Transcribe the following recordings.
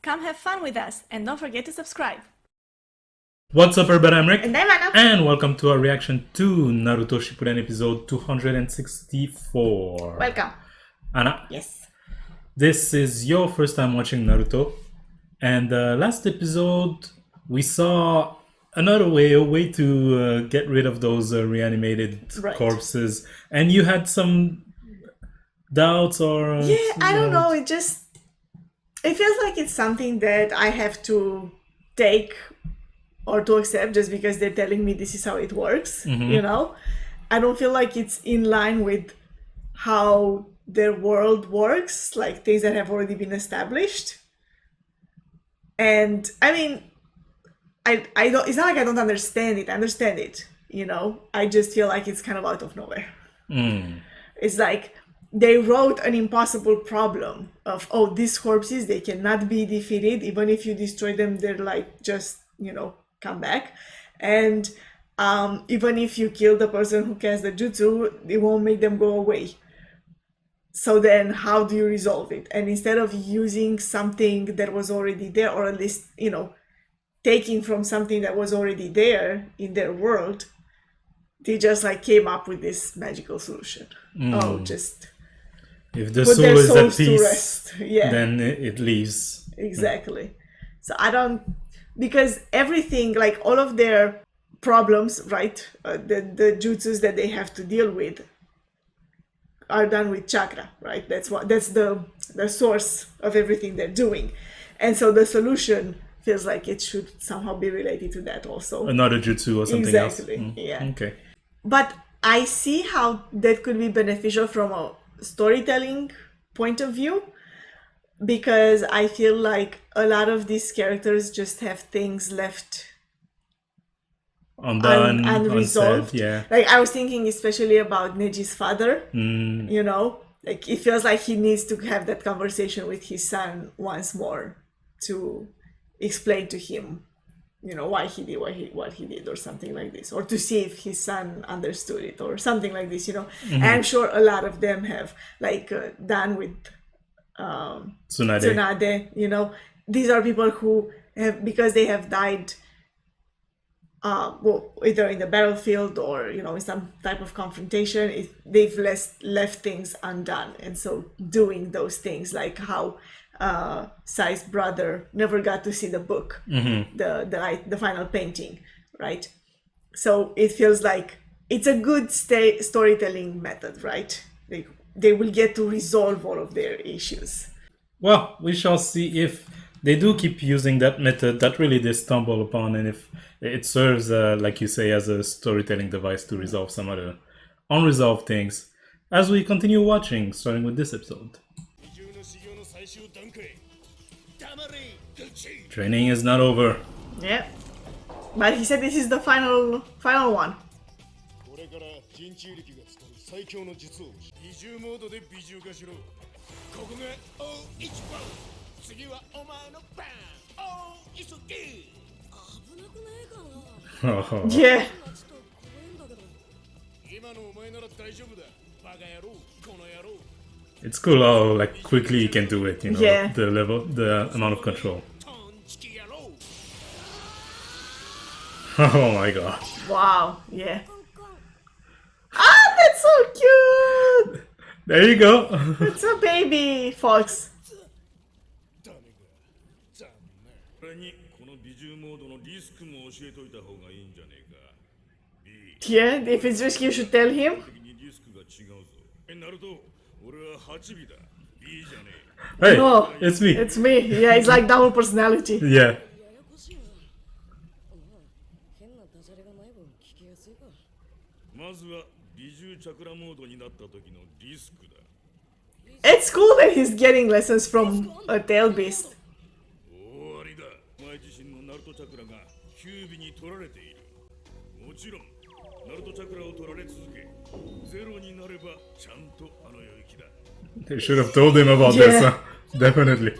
Come have fun with us, and don't forget to subscribe. What's up everybody, I'm Rick, And I'm Anna. and welcome to our reaction to Naruto Shippuden episode 264. Welcome. Anna, Yes. this is your first time watching Naruto, and last episode we saw another way, a way to get rid of those reanimated corpses, and you had some doubts or... I don't know, it feels like it's something that I have to take or to accept just because they're telling me this is how it works, you know? I don't feel like it's in line with how their world works, like things that have already been established. And I mean, I don't, it's not like I don't understand it, I understand it, you know? I just feel like it's kind of out of nowhere. It's like they wrote an impossible problem of, oh, these corpses, they cannot be defeated. Even if you destroy them, they're like, just, you know, come back. And even if you kill the person who casts the jutsu, it won't make them go away. So then how do you resolve it? And instead of using something that was already there, or at least, you know, taking from something that was already there in their world, they just like came up with this magical solution. Oh, just if the soul is at peace, yeah, then it leaves. Exactly. So I don't, because everything, like all of their problems, right, the jutsus that they have to deal with are done with chakra, right? That's the source of everything they're doing. And so the solution feels like it should somehow be related to that also. Another jutsu or something else. Yeah. Okay. But I see how that could be beneficial from a storytelling point of view, because I feel like a lot of these characters just have things left unresolved. Yeah. Like I was thinking especially about Neji's father, you know, like it feels like he needs to have that conversation with his son once more to explain to him, you know, why he did what he did, or something like this, or to see if his son understood it, or something like this, you know. And I'm sure a lot of them have, like done with Tsunade, you know. These are people who have, because they have died well, either in the battlefield or, you know, in some type of confrontation, they've left things undone. And so doing those things, like how Sai's brother never got to see the book, the final painting, right? So it feels like it's a good storytelling method, right? They will get to resolve all of their issues. Well, we shall see if they do keep using that method that really they stumble upon, and if it serves, like you say, as a storytelling device to resolve some other unresolved things, as we continue watching, starting with this episode. Training is not over. Yeah, but he said this is the final one. Oh. Yeah. It's cool how like quickly you can do it, you know, yeah. the amount of control. Oh my god. Wow, yeah. Ah, that's so cute! There you go. It's a baby fox. Yeah, if it's risky, you should tell him. Hey, no, it's me. It's me. Yeah, it's like double personality. Yeah. It's cool that he's getting lessons from a tail beast. They should have told him about this, huh? Definitely.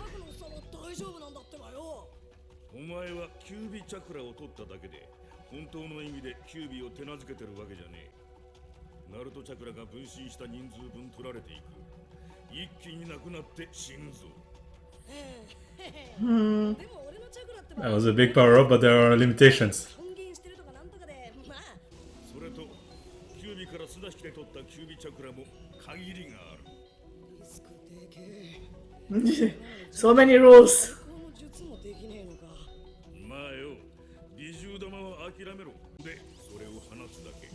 That was a big power up, but there are limitations. So many rules.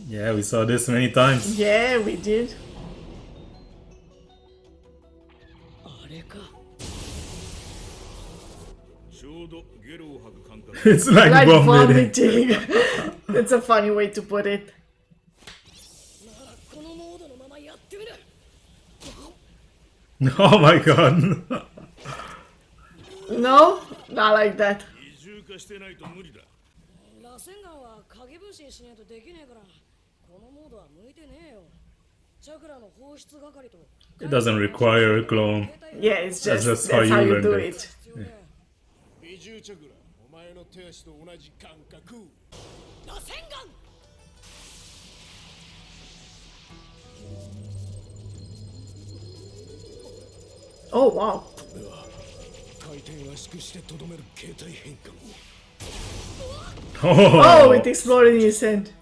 Yeah, we saw this many times. Yeah, we did. It's like vomiting. That's a funny way to put it. Oh my god. No, not like that. It doesn't require a clone. Yeah, it's just That's that's how you do learned it. Yeah. Oh wow. Oh, it exploded in his hand.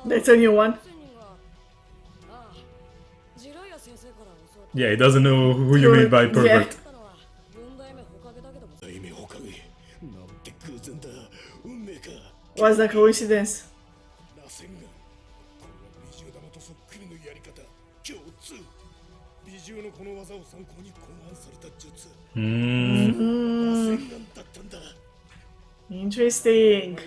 That's a new one. Yeah, he doesn't know who you mean by perfect. What's the coincidence? Interesting.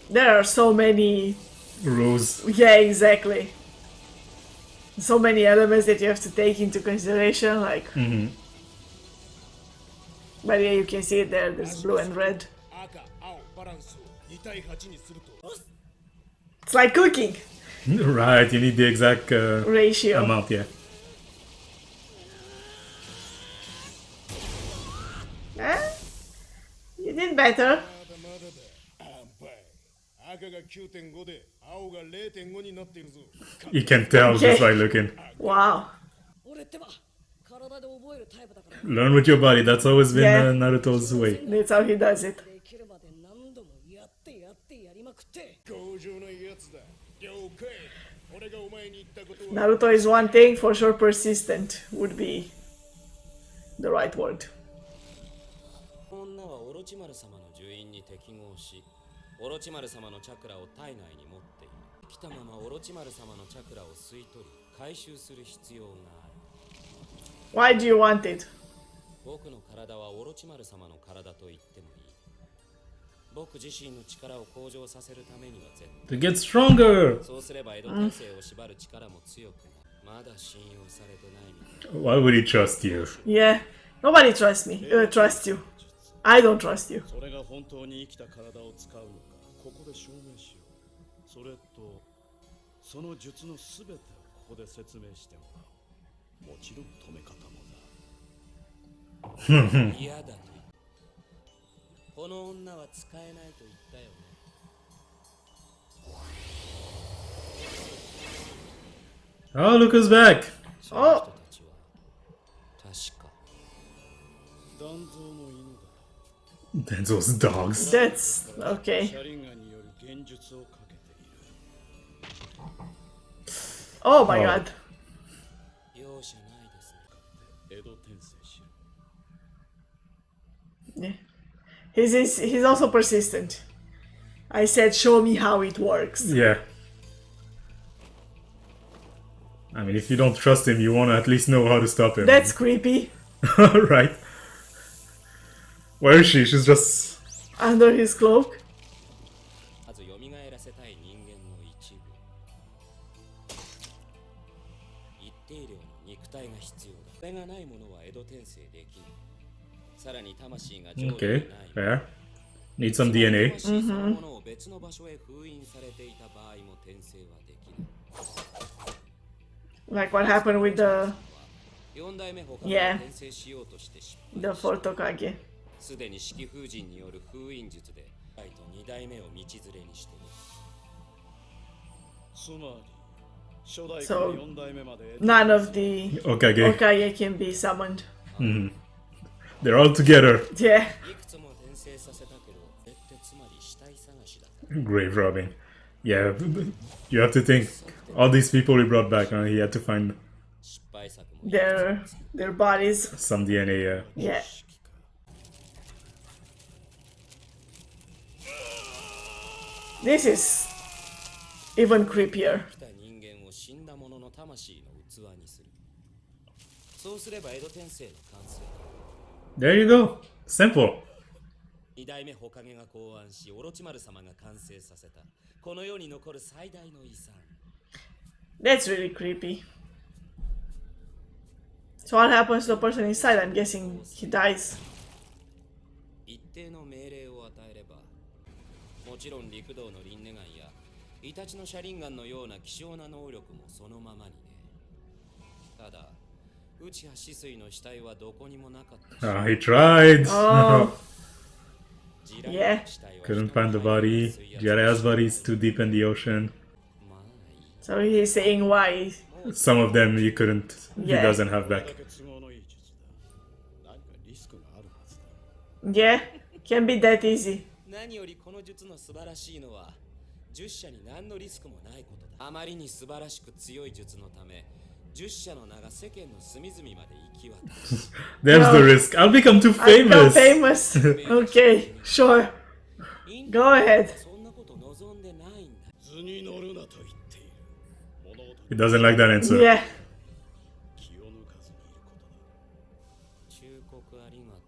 There are so many Rules. Yeah, exactly. So many elements that you have to take into consideration, like. But yeah, you can see it there. There's blue and red. It's like cooking. Right, you need the exact Ratio. amount, yeah. You did better. You can tell just by looking. Wow. Learn with your body. That's always been Yeah. Naruto's way. That's how he does it. Naruto is one thing, for sure persistent would be the right word. Why do you want it? To get stronger! Why would he trust you? Yeah. Nobody trusts me. Trusts you. I don't trust you. Oh, look who's back! Oh, Denzo's dogs. that's okay. Oh my god. Yeah. He's also persistent. I said, show me how it works. Yeah. I mean, if you don't trust him, you want to at least know how to stop him. That's creepy. Right. Where is she? She's just... Under his cloak. Okay, fair. Need some DNA. Like what happened with the Yeah. The fourth Hokage. すでに式風神による封印術でライと2代目を道連れにしてる。つまり So none of the Hokage can be summoned. They're all together. Yeah. Grave robbing. Yeah, you have to think all these people he brought back, he had to find Their bodies. some DNA. Yeah. This is even creepier. There you go. Simple. 2代目火影が考案し、オロチマル様が完成させた。この世に残る最大の遺産。That's really creepy. So what happens to the person inside? I'm guessing he dies. 一定の命令を与えれば、もちろん陸道の輪廻眼やイタチの車輪眼のような希少な能力もそのままにね。ただ、内葉止水の死体はどこにもなかった。He tried. Oh. Yeah. Couldn't find the body. Jiraiya's body is too deep in the ocean. So he's saying why. Some of them he couldn't. Yeah. He doesn't have back. Yeah. Can be that easy. 何よりこの術の素晴らしいのは、10社に何のリスクもないことだ。あまりに素晴らしく強い術のため、10社の名が世間の隅々まで行き渡る。There's the risk. I'll become too I'll become famous. famous. Okay, sure. Go ahead. そんなこと望んでないんだ。 He doesn't like that answer. Yeah. 忠告ありがと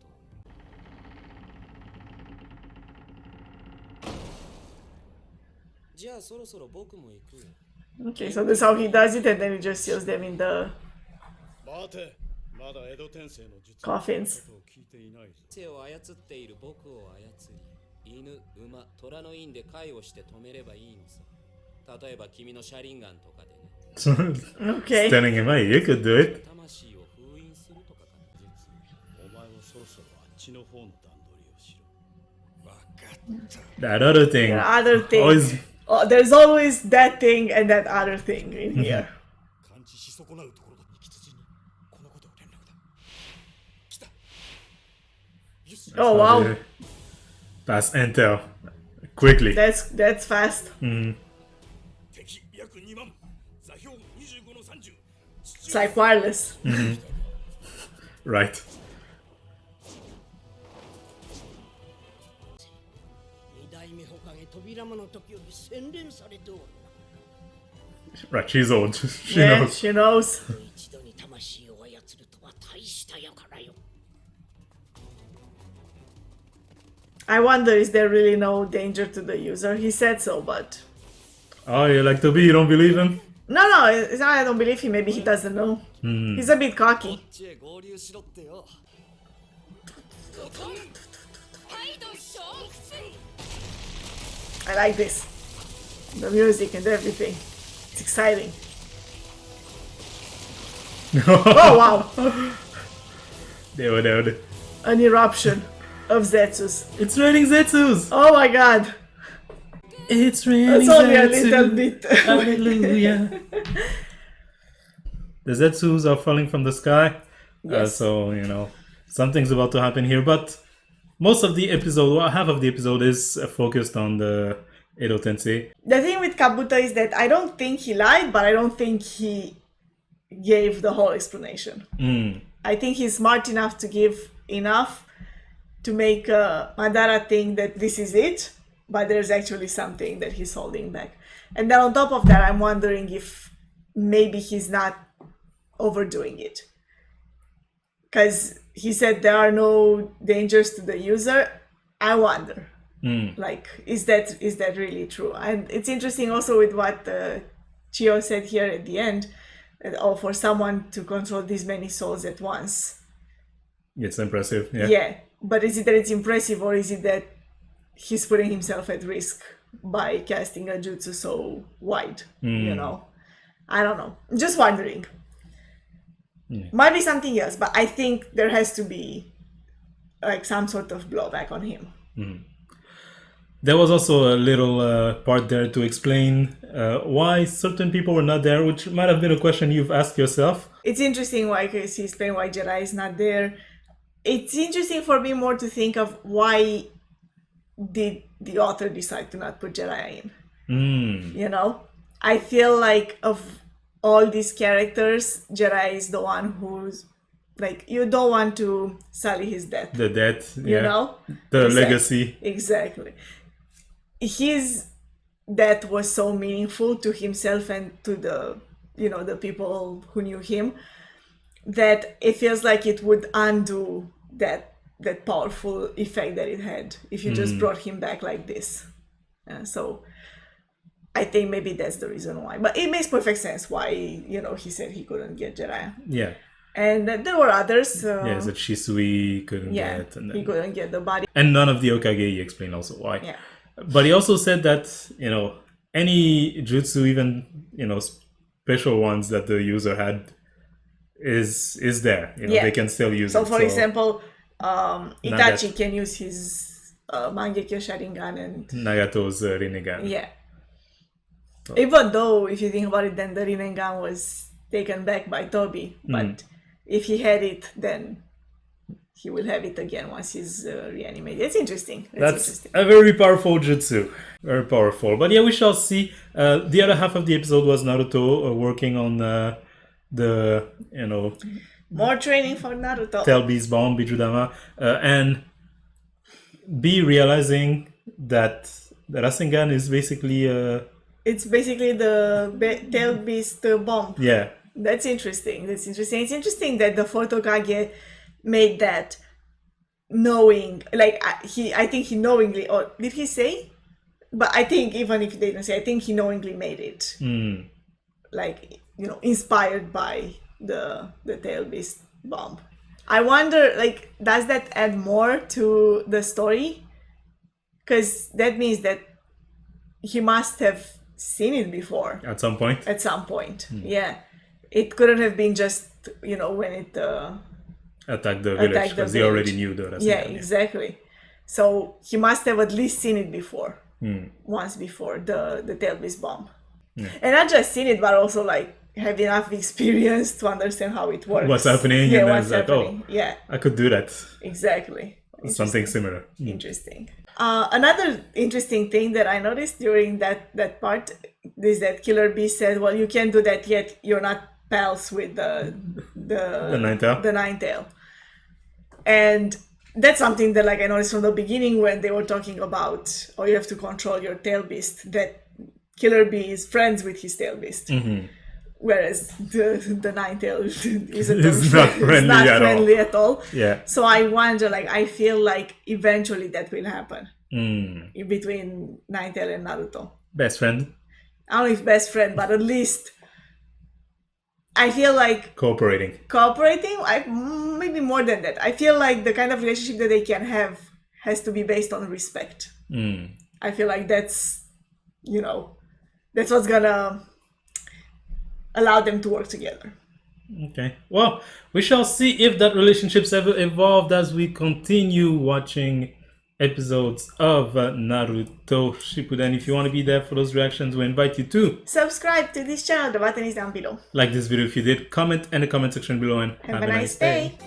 う。じゃあそろそろ僕も行くよ。 Okay, so this is how he does it, and then he just seals them in the coffins. 手を操っている僕を操り、犬、馬、虎の印で介をして止めればいいのさ。例えば君の車輪眼とかでね。Okay. Telling him, hey, you could do it. 魂を封印するとかかな。お前もそろそろあっちの方の段取りをしろ。わかった。 That other thing. The other thing. Always. Oh, there's always that thing and that other thing in here. 感知し損なうところだ。引き続きこのことを連絡だ。来た。 Oh wow, Pass intel. Quickly. that's fast. 敵約2万。座標25の30。 It's like wireless. Right. 2代目火影扉間の時より洗練されておる。 Right, she's old. She Yeah, knows. she knows. 一度に魂を操るとは大したやからよ。 I wonder, is there really no danger to the user? He said so, but Oh, you like to be? You don't believe him? no, it's not. I don't believe him. Maybe he doesn't know. He's a bit cocky. ちへ合流しろってよ。 I like this. The music and everything. It's exciting. Oh wow! Dude. An eruption of Zetsus. It's raining Zetsus! Oh my god! It's raining It's only a little bit. Hallelujah. The Zetsus are falling from the sky. Yes. So, something's about to happen here. But most of the episode, well, half of the episode is focused on the Edo Tensei. The thing with Kabuto is that I don't think he lied, but I don't think he gave the whole explanation. I think he's smart enough to give enough to make Madara think that this is it, but there's actually something that he's holding back. And then on top of that, I'm wondering if maybe he's not overdoing it. Because he said there are no dangers to the user. I wonder, like, is that really true? And it's interesting also with what Chio said here at the end, that for someone to control these many souls at once. It's impressive. Yeah. Yeah, but is it that it's impressive, or is it that he's putting himself at risk by casting a jutsu so wide? I don't know. Just wondering. Might be something else, but I think there has to be like some sort of blowback on him. There was also a little part there to explain why certain people were not there, which might have been a question you've asked yourself. It's interesting why he explained why Jedi is not there. It's interesting for me more to think of why did the author decide to not put Jedi in. You know? I feel like of all these characters, Jedi is the one who's like, you don't want to sully his death. The death, you know? The exactly. legacy. Exactly. His death was so meaningful to himself and to the, you know, the people who knew him, that it feels like it would undo that powerful effect that it had if you just brought him back like this. So I think maybe that's the reason why. But it makes perfect sense why, you know, he said he couldn't get Jedi. Yeah. And there were others. Yeah, that Shisui couldn't get. And he couldn't get the body. And none of the Okage, he explained also why. Yeah. But he also said that, you know, any jutsu, even, you know, special ones that the user had is there. You know, they can still use it. So, for example, Itachi can use his Mangekyo Sharingan and Nagato's Rinnegan. Yeah. So. Even though, if you think about it, then the Rinnegan was taken back by Toby. But if he had it, then he will have it again once he's reanimated. It's interesting. That's a very powerful jutsu. Very powerful. But yeah, we shall see. The other half of the episode was Naruto working on the, you know... More training for Naruto. Tail Beast Bomb, Bijudama. And B realizing that the Rasengan is basically... It's basically the Tail Beast bomb. Yeah. That's interesting. It's interesting that the fourth Hokage made that knowing, like, I think he knowingly, or did he say? But I think even if he didn't say, I think he knowingly made it. Like, you know, inspired by the Tail Beast bomb. I wonder, like, does that add more to the story? Because that means that he must have seen it before. At some point? At some point, yeah. It couldn't have been just, you know, when it... attacked the village, because he already knew the Rasengan. Yeah, exactly. So he must have at least seen it before. Once before, the Tail Beast bomb. And not just seen it, but also, like, have enough experience to understand how it works. What's happening, yeah, and what's then it's happening. like, oh, yeah. I could do that. Exactly. Something similar. Interesting. Another interesting thing that I noticed during that part is that Killer Bee said, well, you can't do that yet. You're not pals with the Ninetail. The Ninetail. And that's something that, like, I noticed from the beginning when they were talking about, oh, you have to control your Tail Beast, that Killer Bee is friends with his Tail Beast. Whereas the Ninetail is not friendly at all. Yeah. So I wonder, like, I feel like eventually that will happen in between Ninetail and Naruto. Best friend? I don't know if best friend, but at least I feel like cooperating, maybe more than that. I feel like the kind of relationship that they can have has to be based on respect. I feel like that's, you know, that's what's gonna allow them to work together. Okay. Well, we shall see if that relationship's ever evolved as we continue watching episodes of Naruto Shippuden. If you want to be there for those reactions, we invite you to subscribe to this channel. The button is down below. Like this video if you did, comment in the comment section below, and have a nice day.